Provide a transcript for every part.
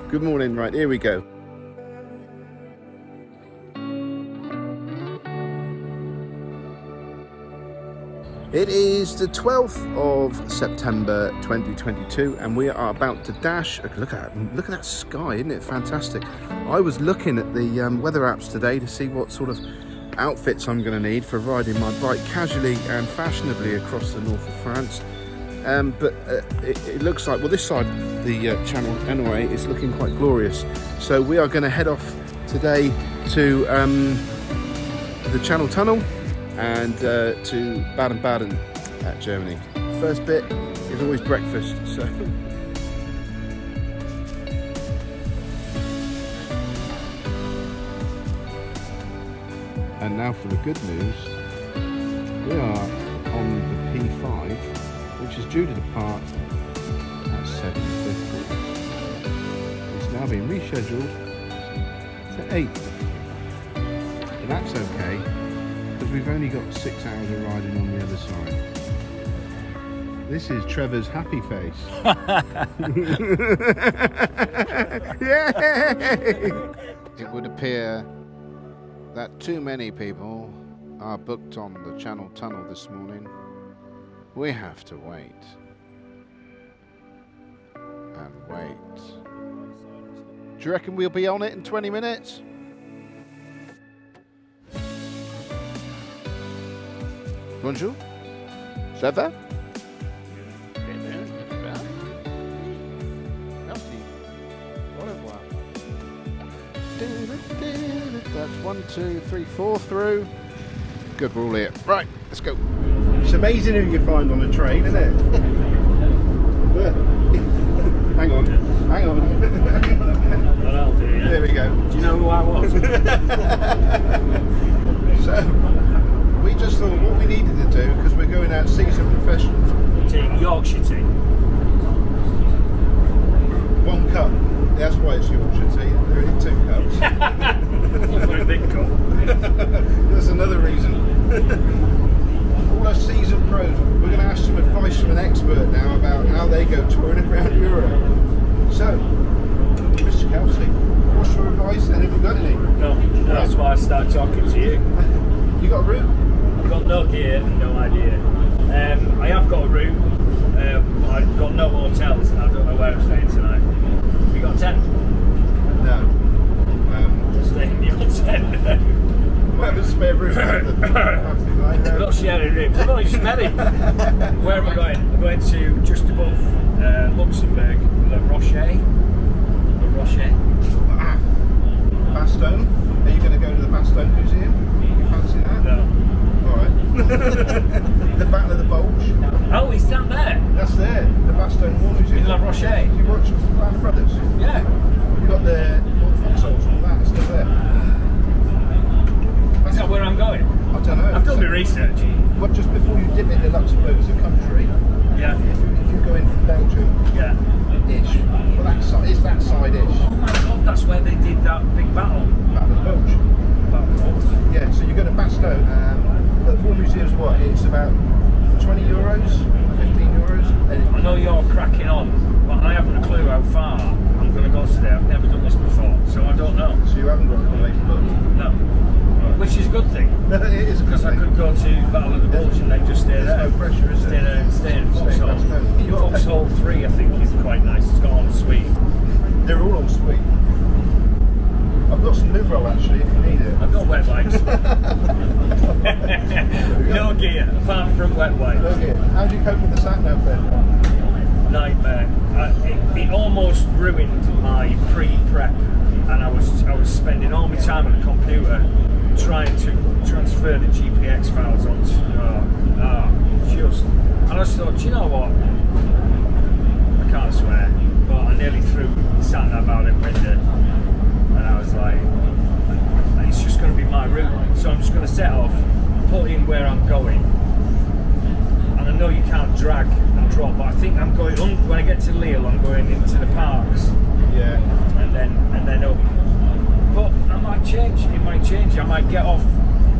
Good morning, right, here we go. It is the 12th of September 2022 and we are about to dash. Look at that sky, isn't it fantastic? I was looking at the weather apps today to see what sort of outfits I'm going to need for riding my bike casually and fashionably across the north of France. But it looks like, well, this side of the channel anyway is looking quite glorious. So we are going to head off today to the Channel Tunnel and to Baden-Baden, Germany. First bit is always breakfast, so. And now for the good news, we are on the P5, which is due to depart at 7:50. It's now been rescheduled to 8:50. But that's okay, because we've only got 6 hours of riding on the other side. This is Trevor's happy face. Yay! It would appear that too many people are booked on the Channel Tunnel this morning. We have to wait and wait. Do you reckon we'll be on it in 20 minutes? Bonjour, ça va? That's 1, 2, 3, 4 through. Good, we're all here. Right, let's go. It's amazing who you find on a train, isn't it? Hang on. There we go. Do you know who I was? So, we just thought what we needed to do, because we're going out seasoned professionals. Tea, Yorkshire tea. 1 cup. That's why it's Yorkshire tea. They're in 2 cups. Very big cup. That's another reason. All our seasoned pros, we're going to ask some advice from an expert now about how they go touring around Europe. So, Mr. Kelsey, what's your advice and have you got any? No, that's why I started talking to you. You got a route? I've got no gear and no idea. I have got a route. I've got no hotels and I don't know where I'm staying tonight. Have you got a tent? No. Stay in your tent. Might have a spare room. We're not sharing rooms. I've only just met him. Where am I going? I'm going to just above Luxembourg, Le Rocher. Bastogne? Are you going to go to the Bastogne Museum? You fancy that? No. Alright. The Battle of the Bulge? Oh, he's down there. That's there. The Bastogne War Museum. In La Roche. You watched Band Brothers? Yeah. You got the foxholes and all that stuff there. Is that where I'm going? I don't know. I've done my research. Well, just before you dip into Luxembourg as a country, Yeah. if you go in from Belgium, Yeah. ish. Well, that side, it's that side-ish. Oh my god, that's where they did that big battle. Battle of the Bulge. Yeah, so you go to Bastogne. The War Museum's what? It's about 20 euros, 15 euros. I know you're cracking on, but I haven't a clue how far I'm going to go today. I've never done this before, so I don't know. So you haven't got a place booked? No. Which is a good thing. It is a good Because I thing. could go to Battle of the Bulge and then just stay there. There's no pressure, is there? Stay in Foxhole. Foxhole 3 I think is quite nice. It's got en suite. They're all on suite. I've got some Nuvo actually if you need it. I've got wet wipes. No gear, apart from wet wipes. Okay. How do you cope with the sat nav then? Nightmare. It almost ruined my pre-prep, and I was spending all my time on the computer trying to transfer the GPX files onto. And I just thought, do you know what? I can't swear, but I nearly threw the sat nav out in window, and I was like, it's just going to be my route. So I'm just going to set off, put in where I'm going. And I know you can't drag and drop, but I think I'm going when I get to Lille, I'm going into the parks. Yeah. And then up. But I might change. It might change. I might get off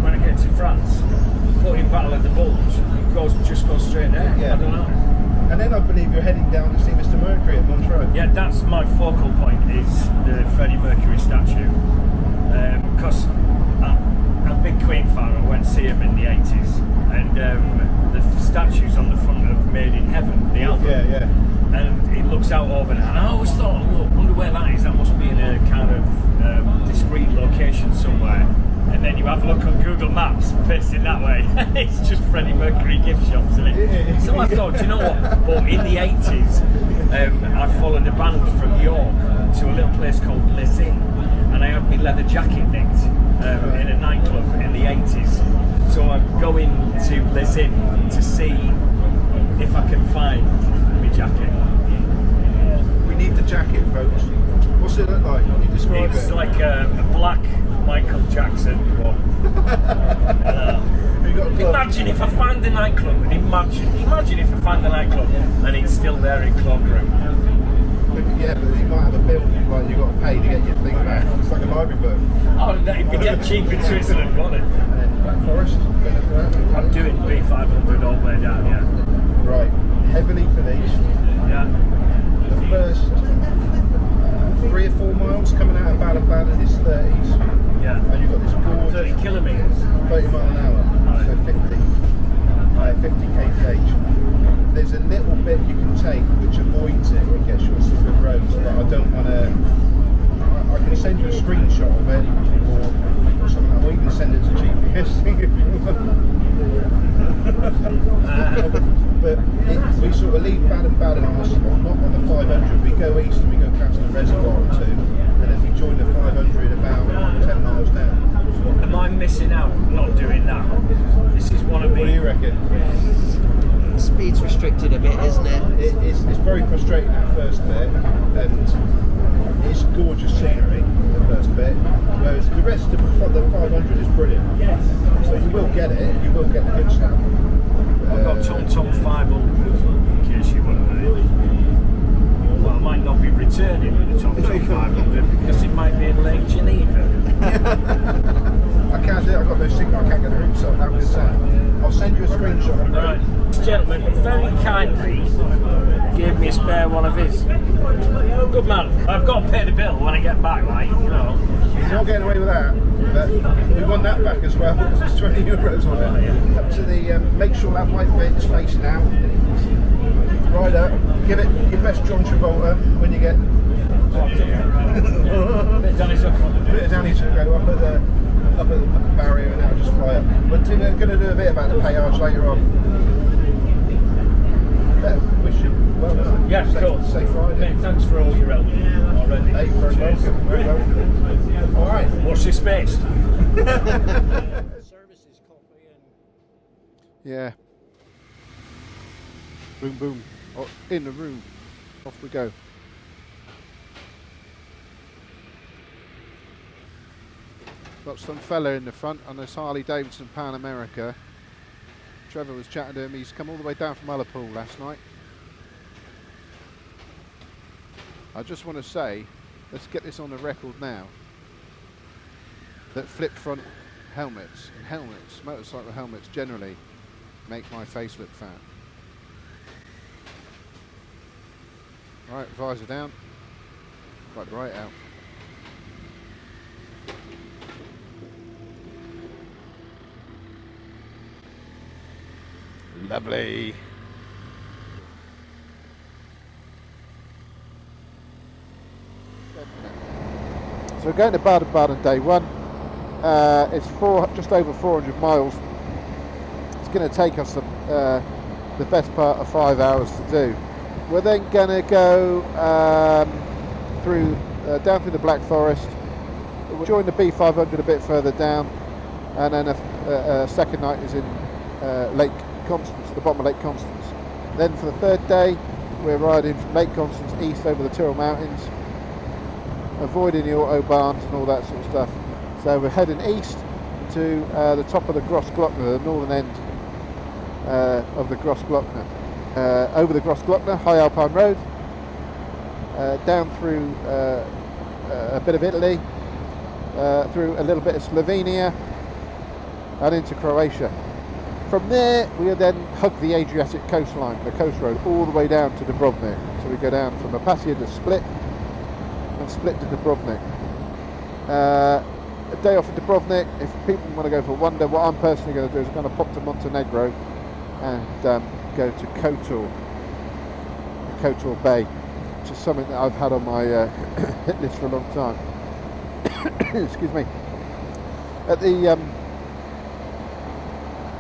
when I get to France, put in Battle of the Bulge, and just go straight there. Yeah. I don't know. And then I believe you're heading down to see Mr. Mercury at Montreux. Yeah, that's my focal point, is the Freddie Mercury statue. Because I'm a big Queen fan. I went to see him in the 80s, and the statue's on the front of Made in Heaven, the album. Yeah. And it looks out over there. And I always thought, oh, wonder where that is. That must be in a kind of discreet location somewhere. And then you have a look on Google Maps, facing that way. It's just Freddie Mercury gift shops, isn't it? So I thought, do you know what? But in the 80s, I followed a band from York to a little place called Les Inn, and I had my leather jacket nicked in a nightclub in the 80s. So I'm going to Les Inn to see if I can find my jacket. We need the jacket, folks. What's it look like? Can you describe It's it? like a black Michael Jackson one. Imagine if I find the nightclub, and imagine if I find the nightclub and it's still there in cloakroom. Yeah, but you might have a bill like you've got to pay to get your thing back. It's like a library book. Oh, that'd be dead cheap in Switzerland, wouldn't it? And then Black Forest. I'm doing B500 all the way down, yeah. Right, heavily policed. Yeah. The first 3 or 4 miles coming out of Baden-Baden is 30s. Yeah. And you've got this gorgeous 30 kilometres. 30 mile an hour, Right. so 50 kph. There's a little bit you can take which avoids it and gets you on some good roads, but I don't want to. I can send you a screenshot of it or something, or you can send it to GPS if you want. But we sort of leave Baden-Baden not on the 500. We go east and we go past the reservoir or two, and then we join the 500 about 10 miles down. Am I missing out not doing that? This is one of What do you reckon? Speed's restricted a bit, isn't it? It's very frustrating that first bit, and it's gorgeous scenery, the first bit, whereas the rest of the 500 is brilliant. So you will get it, you will get the good stuff. I've got Tom 500, in case you wouldn't know. Well, I might not be returning with the Tom 500 because it might be in Lake Geneva. I can't do it, I've got no signal, I can't get the route set up. I'll send you a screenshot of the Right. This gentleman very kindly gave me a spare one of his. Good man. I've got to pay the bill when I get back, like, you know. He's not getting away with that, but we won that back as well, because it's 20 euros on it. Up to the, make sure that white bit is facing out. Right up, give it your best John Travolta when you get... Bit of Danny Zucker. Bit of Danny to go up at the barrier and that'll just fly up. We're going to do a bit about the péage later on. Wish you well done. Yeah, cool. Safe Friday. Mate, thanks for all your help already. Hey, very Cheers. welcome. Very welcome. All right. Watch this space. Services, coffee and... Yeah. Boom, boom. Oh, in the room. Off we go. Got some fella in the front on this Harley Davidson Pan America. Trevor was chatting to him. He's come all the way down from Ullapool last night. I just want to say, let's get this on the record now, that flip front helmets and motorcycle helmets generally, make my face look fat. Right, visor down, quite right out. Lovely. So we're going to Baden-Baden day one. It's just over 400 miles. It's going to take us the best part of 5 hours to do. We're then going to go down through the Black Forest. We'll join the B500 a bit further down, and then a second night is in Lake Constance, the bottom of Lake Constance. Then for the third day, we're riding from Lake Constance east over the Tyrrell Mountains, avoiding the autobahns and all that sort of stuff. So we're heading east to the top of the Grossglockner, the northern end of the Grossglockner. Over the Grossglockner, High Alpine Road, down through a bit of Italy, through a little bit of Slovenia, and into Croatia. From there, we then hug the Adriatic coastline, the coast road, all the way down to Dubrovnik. So we go down from Opatija to Split, and Split to Dubrovnik. A day off in Dubrovnik. If people want to go for one day, what I'm personally going to do is I'm going to pop to Montenegro and go to Kotor Bay, which is something that I've had on my hit list for a long time. Excuse me. At the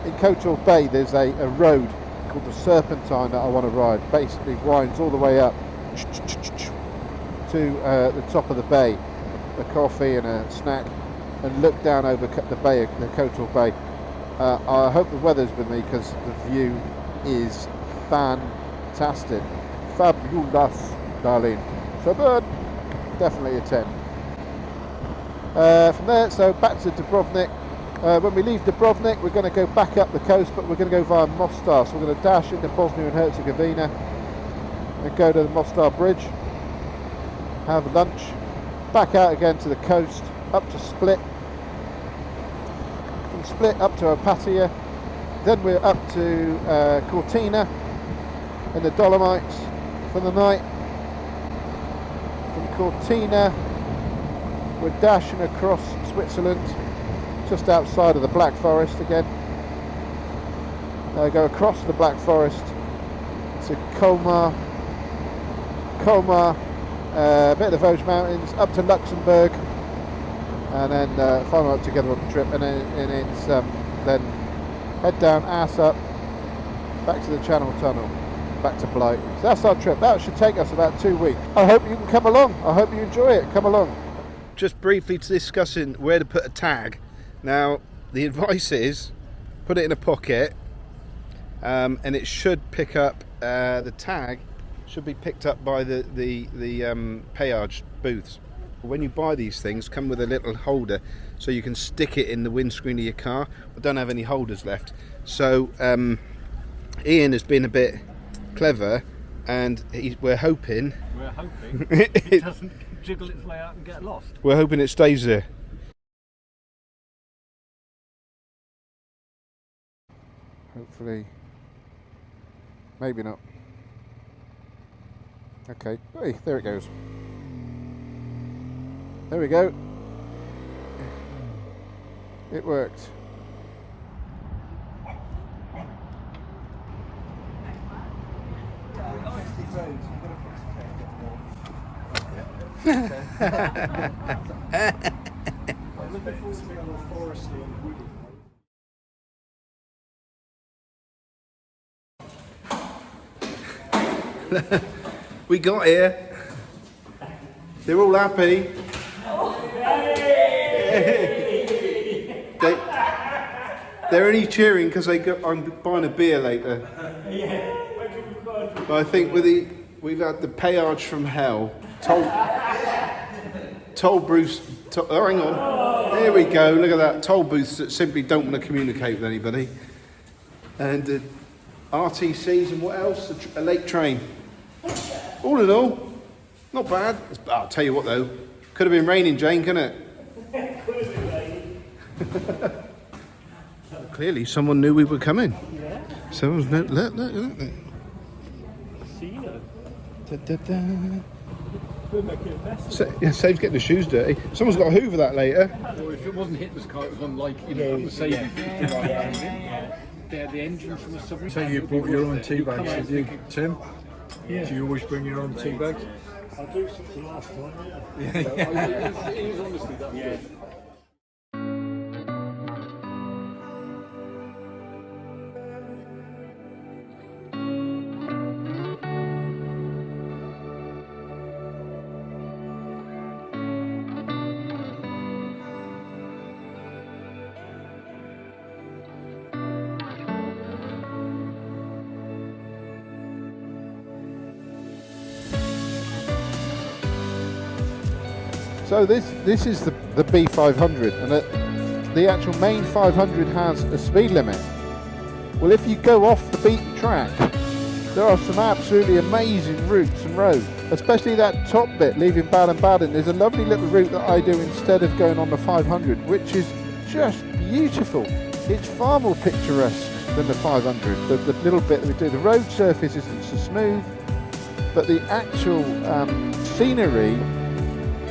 in Kotor Bay, there's a road called the Serpentine that I want to ride. Basically, winds all the way up to the top of the bay, a coffee and a snack, and look down over the bay, the Kotor Bay. I hope the weather's with me because the view is fantastic. Fabulous, darling. So good. Definitely a 10. From there, so back to Dubrovnik. When we leave Dubrovnik, we're going to go back up the coast, but we're going to go via Mostar. So we're going to dash into Bosnia and Herzegovina and go to the Mostar Bridge, have lunch, back out again to the coast, up to Split. From Split up to Opatija. Then we're up to Cortina in the Dolomites for the night. From Cortina, we're dashing across Switzerland, just outside of the Black Forest again. Go across the Black Forest to Colmar, a bit of the Vosges Mountains, up to Luxembourg, and then final up together on the trip, and then it's then head down, ass up, back to the Channel Tunnel, back to Blight. So that's our trip. That should take us about 2 weeks. I hope you can come along. I hope you enjoy it. Come along. Just briefly discussing where to put a tag. Now, the advice is put it in a pocket, and it should pick up. The tag should be picked up by the péage booths. When you buy these things, come with a little holder so you can stick it in the windscreen of your car. I don't have any holders left, so Ian has been a bit clever, and we're hoping it doesn't jiggle its way out and get lost. We're hoping it stays there. Hopefully, maybe not. Okay, hey, there it goes. There we go. It worked. We got here. They're all happy. They're only cheering because I'm buying a beer later. But I think we've had the péage from hell. Toll Bruce. Oh, hang on. There we go. Look at that. Toll booths that simply don't want to communicate with anybody. And RTCs and what else? A late train. All in all, not bad. I'll tell you what though, could have been raining, Jane, couldn't it? Could have been raining. Clearly, someone knew we were coming. Yeah. Someone's look. See you. Save's getting the shoes dirty. Someone's got to hoover that later. Well, if it wasn't Hitler's car, it was on the Save. They're the engine from the submarine. So you brought your own tea bags, did you, Tim? Yeah. Do you always bring your own tea bags? I do since the last time. It was honestly that good. So this is the B500, and the actual main 500 has a speed limit. Well, if you go off the beaten track, there are some absolutely amazing routes and roads, especially that top bit leaving Baden-Baden. There's a lovely little route that I do instead of going on the 500, which is just beautiful. It's far more picturesque than the 500. The little bit that we do, the road surface isn't so smooth, but the actual scenery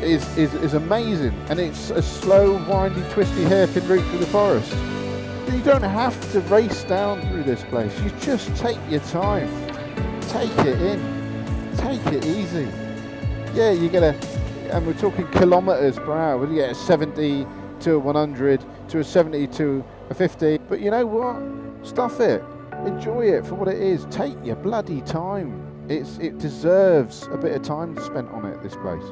is amazing, and it's a slow, windy, twisty hairpin route through the forest. You don't have to race down through this place. You just take your time, take it in, take it easy. Yeah, you get and we're talking kilometres per hour. You get a 70 to a 100 to a 70 to a 50. But you know what? Stuff it. Enjoy it for what it is. Take your bloody time. It deserves a bit of time spent on it, this place.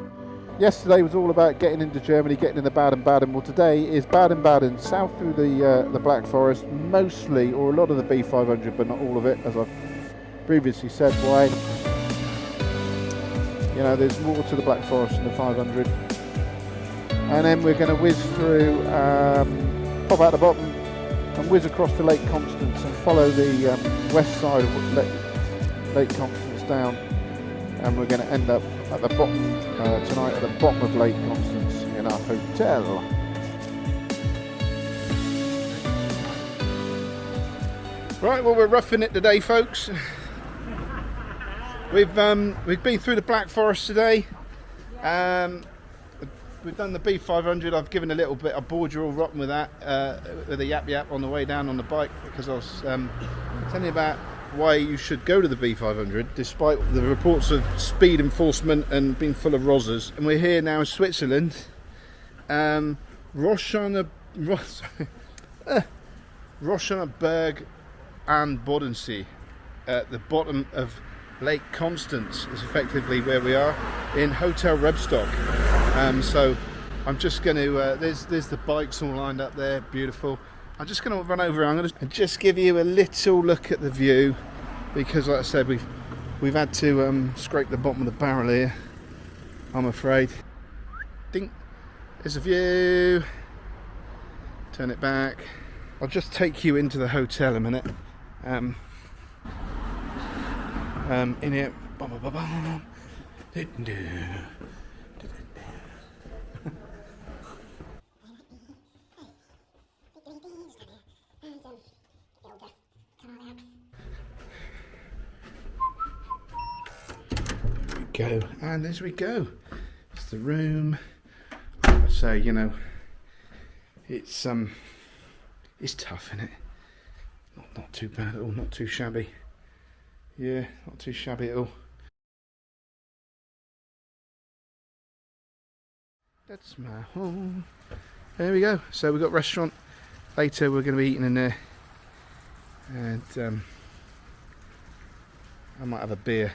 Yesterday was all about getting into Germany, getting into Baden-Baden. Well, today is Baden-Baden, south through the Black Forest, mostly, or a lot of the B500, but not all of it, as I've previously said. Why? You know, there's more to the Black Forest than the 500. And then we're going to whiz through, pop out the bottom, and whiz across to Lake Konstanz and follow the west side of Lake Konstanz down. And we're going to end up at the bottom tonight, at the bottom of Lake Konstanz in our hotel. Right, well, we're roughing it today, folks. We've been through the Black Forest today. We've done the B500. I've given a little bit. I bored you all rotten with that, with a yap on the way down on the bike, because I was telling you about why you should go to the B500 despite the reports of speed enforcement and being full of rozzers. And we're here now in Switzerland, Roshanerberg and Bodensee, at the bottom of Lake Konstanz is effectively where we are, in Hotel Rebstock. So I'm just going to, there's the bikes all lined up there, beautiful. I'm just going to run over. I'm going to just give you a little look at the view, because, like I said, we've had to scrape the bottom of the barrel here, I'm afraid. Ding. There's a view. Turn it back. I'll just take you into the hotel a minute. In here. Go, and as we go, it's the room. Like I say, you know, it's tough, isn't it? Not too bad at all, not too shabby. Yeah, not too shabby at all. That's my home. There we go. So we've got restaurant. Later we're going to be eating in there, and I might have a beer